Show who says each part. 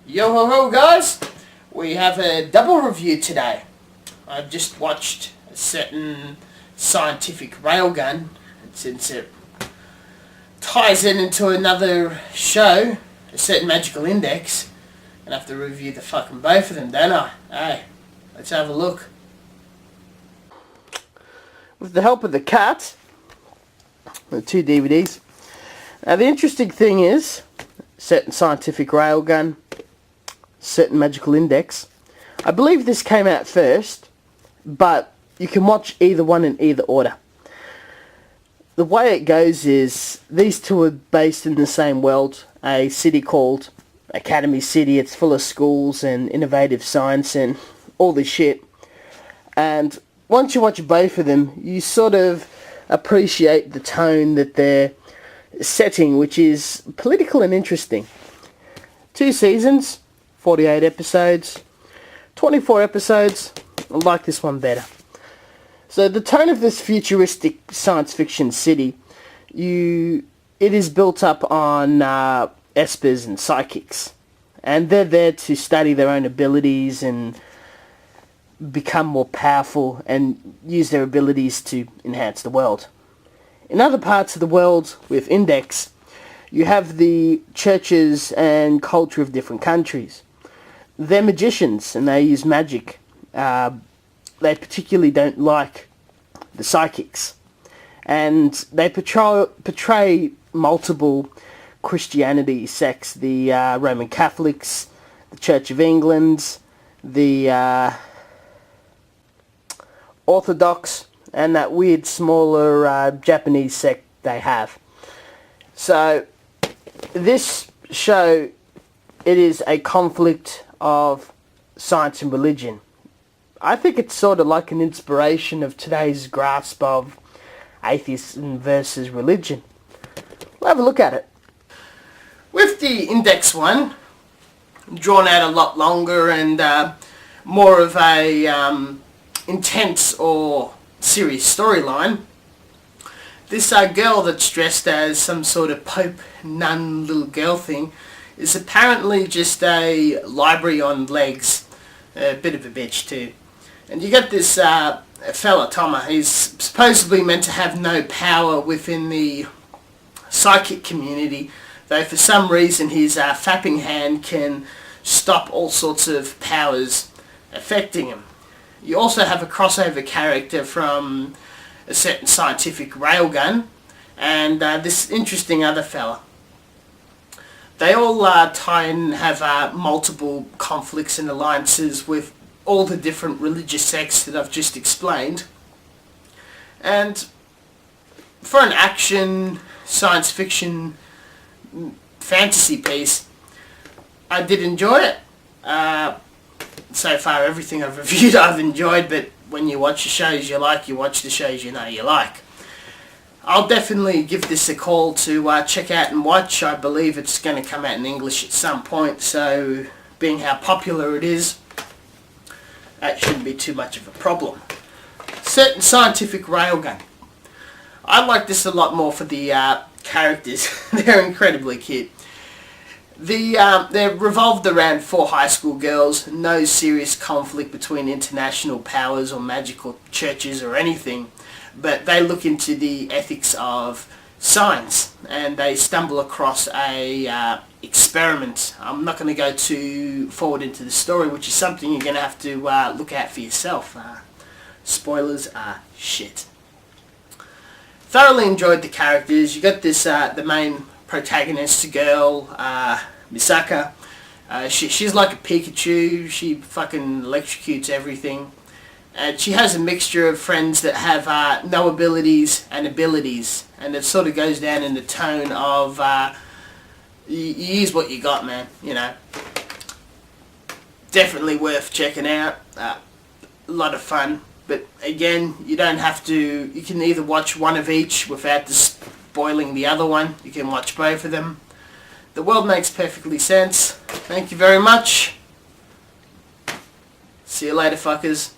Speaker 1: Yo ho ho guys, we have a double review today. I've just watched a certain scientific railgun, since it ties in into another show, a certain magical index, and I have to review the fucking both of them, don't I? Hey, let's have a look. With the help of the cat, the two DVDs. Now the interesting thing is, certain scientific railgun, certain magical index. I believe this came out first, but you can watch either one in either order. The way it goes is, these two are based in the same world, a city called Academy City. It's full of schools and innovative science and all this shit. And once you watch both of them, you sort of appreciate the tone that they're setting, which is political and interesting. 2 seasons, 48 episodes, 24 episodes. I like this one better. So the tone of this futuristic science fiction city, it is built up on espers and psychics, and they're there to study their own abilities and become more powerful and use their abilities to enhance the world. In other parts of the world with Index, you have the churches and culture of different countries. They're magicians and they use magic. They particularly don't like the psychics. And they portray multiple Christianity sects. The Roman Catholics, the Church of England, the Orthodox, and that weird smaller Japanese sect they have. So this show, it is a conflict of science and religion. I think it's sort of like an inspiration of today's grasp of atheism versus religion. We'll have a look at it. With the Index one, drawn out a lot longer and more of a intense or serious storyline, this girl that's dressed as some sort of Pope nun little girl thing is apparently just a library on legs. A bit of a bitch too. And you got this fella, Toma. He's supposedly meant to have no power within the psychic community, though for some reason his fapping hand can stop all sorts of powers affecting him. You also have a crossover character from a certain scientific railgun and this interesting other fella. They all tie and have multiple conflicts and alliances with all the different religious sects that I've just explained. And for an action, science fiction, fantasy piece, I did enjoy it. So far everything I've reviewed I've enjoyed, but when you watch the shows you like, you watch the shows you know you like. I'll definitely give this a call to check out and watch. I believe it's going to come out in English at some point, so being how popular it is, that shouldn't be too much of a problem. Certain scientific railgun. I like this a lot more for the characters. They're incredibly cute. They're revolved around 4 high school girls, no serious conflict between international powers or magical churches or anything, but they look into the ethics of science and they stumble across a experiment. I'm not going to go too forward into the story, which is something you're going to have to look at for yourself. Spoilers are shit. Thoroughly enjoyed the characters. You got this the main protagonist girl, Misaka. She's like a Pikachu. She fucking electrocutes everything. And she has a mixture of friends that have no abilities and abilities. And it sort of goes down in the tone of you use what you got, man. You know. Definitely worth checking out. A lot of fun. But again, you don't have to. You can either watch one of each without spoiling the other one. You can watch both of them. The world makes perfectly sense. Thank you very much. See you later, fuckers.